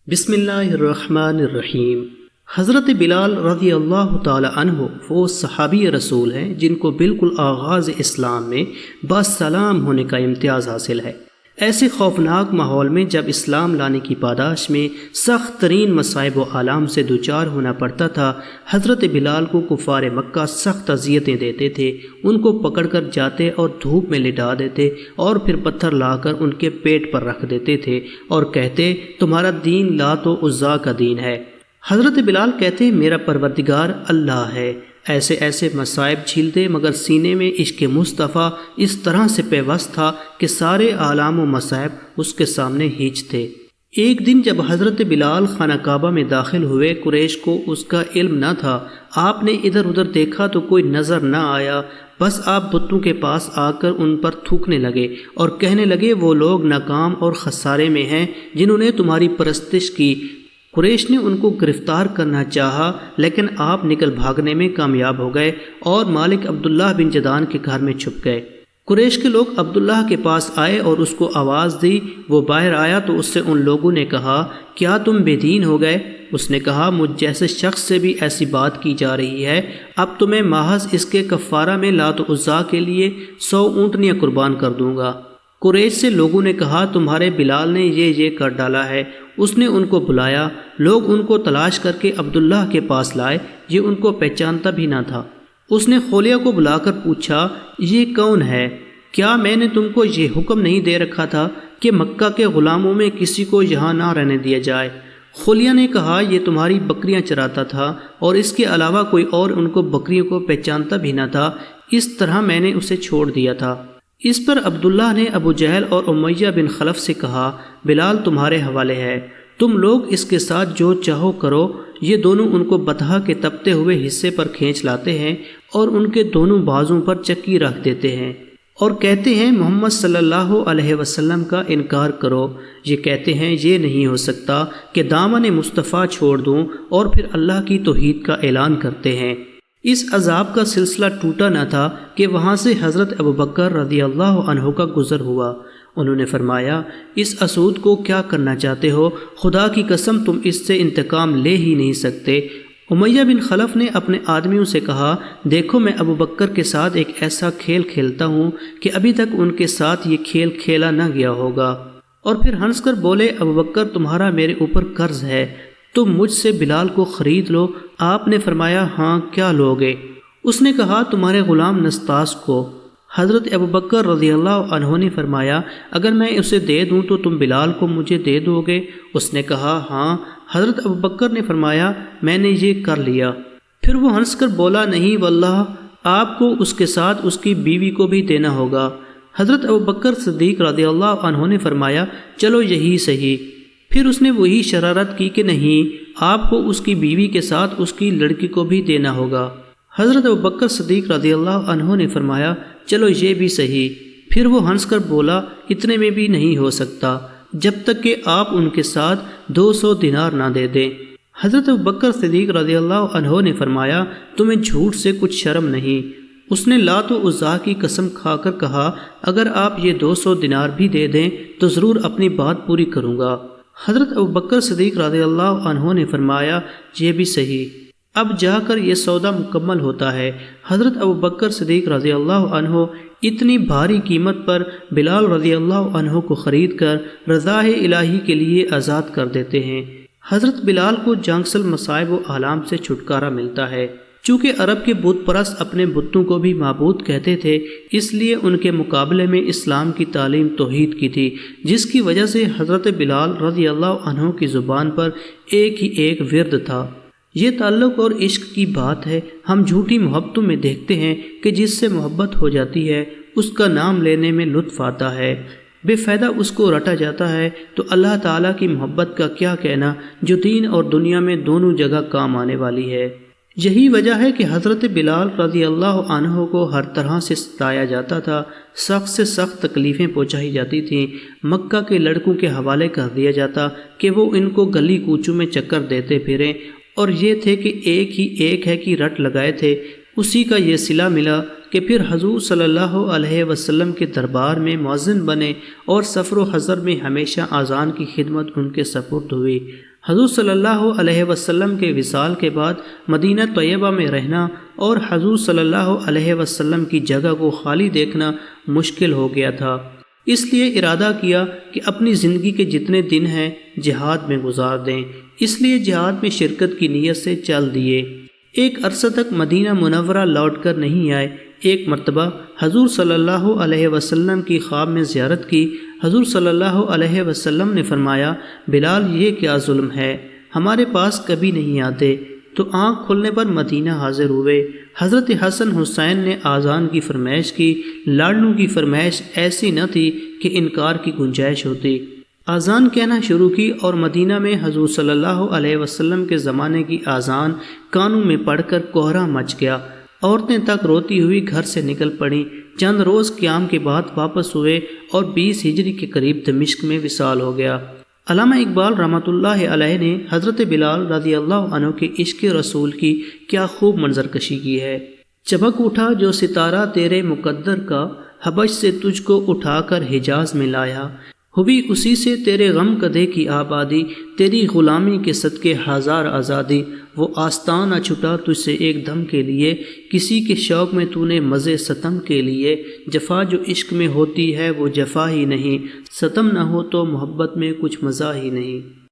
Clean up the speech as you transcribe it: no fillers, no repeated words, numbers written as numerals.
بسم اللہ الرحمن الرحیم۔ حضرت بلال رضی اللہ تعالی عنہ وہ صحابی رسول ہیں جن کو بالکل آغاز اسلام میں باسلام ہونے کا امتیاز حاصل ہے۔ ایسے خوفناک ماحول میں جب اسلام لانے کی پاداش میں سخت ترین مصائب و آلام سے دوچار ہونا پڑتا تھا، حضرت بلال کو کفار مکہ سخت اذیتیں دیتے تھے، ان کو پکڑ کر جاتے اور دھوپ میں لٹا دیتے اور پھر پتھر لا کر ان کے پیٹ پر رکھ دیتے تھے اور کہتے تمہارا دین لات و عزا کا دین ہے۔ حضرت بلال کہتے میرا پروردگار اللہ ہے۔ ایسے ایسے مصائب جھیلتے مگر سینے میں عشق مصطفیٰ اس طرح سے پیوست تھا کہ سارے آلام و مصائب اس کے سامنے ہیچ تھے۔ ایک دن جب حضرت بلال خانہ کعبہ میں داخل ہوئے، قریش کو اس کا علم نہ تھا۔ آپ نے ادھر ادھر دیکھا تو کوئی نظر نہ آیا، بس آپ بتوں کے پاس آ کر ان پر تھوکنے لگے اور کہنے لگے وہ لوگ ناکام اور خسارے میں ہیں جنہوں نے تمہاری پرستش کی۔ قریش نے ان کو گرفتار کرنا چاہا لیکن آپ نکل بھاگنے میں کامیاب ہو گئے اور مالک عبداللہ بن جدعان کے گھر میں چھپ گئے۔ قریش کے لوگ عبداللہ کے پاس آئے اور اس کو آواز دی، وہ باہر آیا تو اس سے ان لوگوں نے کہا کیا تم بے دین ہو گئے؟ اس نے کہا مجھ جیسے شخص سے بھی ایسی بات کی جا رہی ہے، اب تو میں محض اس کے کفارہ میں لات و عزا کے لیے 100 اونٹنیاں قربان کر دوں گا۔ قریش سے لوگوں نے کہا تمہارے بلال نے یہ کر ڈالا ہے۔ اس نے ان کو بلایا، لوگ ان کو تلاش کر کے عبداللہ کے پاس لائے، یہ ان کو پہچانتا بھی نہ تھا۔ اس نے خولیہ کو بلا کر پوچھا یہ کون ہے؟ کیا میں نے تم کو یہ حکم نہیں دے رکھا تھا کہ مکہ کے غلاموں میں کسی کو یہاں نہ رہنے دیا جائے؟ خولیہ نے کہا یہ تمہاری بکریاں چراتا تھا اور اس کے علاوہ کوئی اور ان کو بکریوں کو پہچانتا بھی نہ تھا، اس طرح میں نے اسے چھوڑ دیا تھا۔ اس پر عبداللہ نے ابو جہل اور امیہ بن خلف سے کہا بلال تمہارے حوالے ہے، تم لوگ اس کے ساتھ جو چاہو کرو۔ یہ دونوں ان کو بطحا کے تپتے ہوئے حصے پر کھینچ لاتے ہیں اور ان کے دونوں بازوں پر چکی رکھ دیتے ہیں اور کہتے ہیں محمد صلی اللہ علیہ وسلم کا انکار کرو۔ یہ کہتے ہیں یہ نہیں ہو سکتا کہ دامن مصطفیٰ چھوڑ دوں اور پھر اللہ کی توحید کا اعلان کرتے ہیں۔ اس عذاب کا سلسلہ ٹوٹا نہ تھا کہ وہاں سے حضرت ابوبکر رضی اللہ عنہ کا گزر ہوا۔ انہوں نے فرمایا اس اسود کو کیا کرنا چاہتے ہو؟ خدا کی قسم تم اس سے انتقام لے ہی نہیں سکتے۔ امیہ بن خلف نے اپنے آدمیوں سے کہا دیکھو میں ابوبکر کے ساتھ ایک ایسا کھیل کھیلتا ہوں کہ ابھی تک ان کے ساتھ یہ کھیل کھیلا نہ گیا ہوگا، اور پھر ہنس کر بولے ابوبکر تمہارا میرے اوپر قرض ہے، تم مجھ سے بلال کو خرید لو۔ آپ نے فرمایا ہاں کیا لوگے؟ اس نے کہا تمہارے غلام نستاس کو۔ حضرت ابوبکر رضی اللہ عنہ نے فرمایا اگر میں اسے دے دوں تو تم بلال کو مجھے دے دو گے؟ اس نے کہا ہاں۔ حضرت ابوبکر نے فرمایا میں نے یہ کر لیا۔ پھر وہ ہنس کر بولا نہیں واللہ آپ کو اس کے ساتھ اس کی بیوی کو بھی دینا ہوگا۔ حضرت ابوبکر صدیق رضی اللہ عنہ نے فرمایا چلو یہی صحیح۔ پھر اس نے وہی شرارت کی کہ نہیں آپ کو اس کی بیوی کے ساتھ اس کی لڑکی کو بھی دینا ہوگا۔ حضرت ابوبکر صدیق رضی اللہ عنہ نے فرمایا چلو یہ بھی صحیح۔ پھر وہ ہنس کر بولا اتنے میں بھی نہیں ہو سکتا جب تک کہ آپ ان کے ساتھ 200 دینار نہ دے دیں۔ حضرت ابوبکر صدیق رضی اللہ عنہ نے فرمایا تمہیں جھوٹ سے کچھ شرم نہیں؟ اس نے لات و عزا کی قسم کھا کر کہا اگر آپ یہ 200 دینار بھی دے دیں تو ضرور اپنی بات پوری کروں گا۔ حضرت ابوبکر صدیق رضی اللہ عنہ نے فرمایا یہ بھی صحیح۔ اب جا کر یہ سودا مکمل ہوتا ہے۔ حضرت ابوبکر صدیق رضی اللہ عنہ اتنی بھاری قیمت پر بلال رضی اللہ عنہ کو خرید کر رضا الہی کے لیے آزاد کر دیتے ہیں۔ حضرت بلال کو جانگسل مصائب و آلام سے چھٹکارا ملتا ہے۔ چونکہ عرب کے بت پرست اپنے بتوں کو بھی معبود کہتے تھے، اس لیے ان کے مقابلے میں اسلام کی تعلیم توحید کی تھی، جس کی وجہ سے حضرت بلال رضی اللہ عنہ کی زبان پر ایک ہی ایک ورد تھا۔ یہ تعلق اور عشق کی بات ہے۔ ہم جھوٹی محبتوں میں دیکھتے ہیں کہ جس سے محبت ہو جاتی ہے اس کا نام لینے میں لطف آتا ہے، بے فائدہ اس کو رٹا جاتا ہے، تو اللہ تعالیٰ کی محبت کا کیا کہنا جو دین اور دنیا میں دونوں جگہ کام آنے والی ہے۔ یہی وجہ ہے کہ حضرت بلال رضی اللہ عنہ کو ہر طرح سے ستایا جاتا تھا، سخت سے سخت تکلیفیں پہنچائی جاتی تھیں، مکہ کے لڑکوں کے حوالے کر دیا جاتا کہ وہ ان کو گلی کوچوں میں چکر دیتے پھریں، اور یہ تھے کہ ایک ہی ایک ہے کہ رٹ لگائے تھے۔ اسی کا یہ صلہ ملا کہ پھر حضور صلی اللہ علیہ وسلم کے دربار میں مؤذن بنے اور سفر و حضر میں ہمیشہ اذان کی خدمت ان کے سپرد ہوئی۔ حضور صلی اللہ علیہ وسلم کے وصال کے بعد مدینہ طیبہ میں رہنا اور حضور صلی اللہ علیہ وسلم کی جگہ کو خالی دیکھنا مشکل ہو گیا تھا، اس لیے ارادہ کیا کہ اپنی زندگی کے جتنے دن ہیں جہاد میں گزار دیں، اس لیے جہاد میں شرکت کی نیت سے چل دیے۔ ایک عرصہ تک مدینہ منورہ لوٹ کر نہیں آئے۔ ایک مرتبہ حضور صلی اللہ علیہ وسلم کی خواب میں زیارت کی۔ حضور صلی اللہ علیہ وسلم نے فرمایا، بلال یہ کیا ظلم ہے، ہمارے پاس کبھی نہیں آتے۔ تو آنکھ کھلنے پر مدینہ حاضر ہوئے۔ حضرت حسن حسین نے آذان کی فرمائش کی۔ لاڈلوں کی فرمائش ایسی نہ تھی کہ انکار کی گنجائش ہوتی۔ آذان کہنا شروع کی اور مدینہ میں حضور صلی اللہ علیہ وسلم کے زمانے کی آذان کانوں میں پڑھ کر کوہرا مچ گیا۔ عورتیں تک روتی ہوئی گھر سے نکل پڑیں۔ چند روز قیام کے بعد واپس ہوئے اور 20 ہجری کے قریب دمشق میں وصال ہو گیا۔ علامہ اقبال رحمۃ اللہ علیہ نے حضرت بلال رضی اللہ عنہ کے عشق رسول کی کیا خوب منظر کشی کی ہے۔ چمک اٹھا جو ستارہ تیرے مقدر کا، حبش سے تجھ کو اٹھا کر حجاز میں لایا، ہوئی اسی سے تیرے غم کدے کی آبادی، تیری غلامی کے صدقے ہزار آزادی۔ وہ آستان نہ چھٹا تجھ سے ایک دم کے لیے، کسی کے شوق میں تو نے مزے ستم کے لیے۔ جفا جو عشق میں ہوتی ہے وہ جفا ہی نہیں، ستم نہ ہو تو محبت میں کچھ مزہ ہی نہیں۔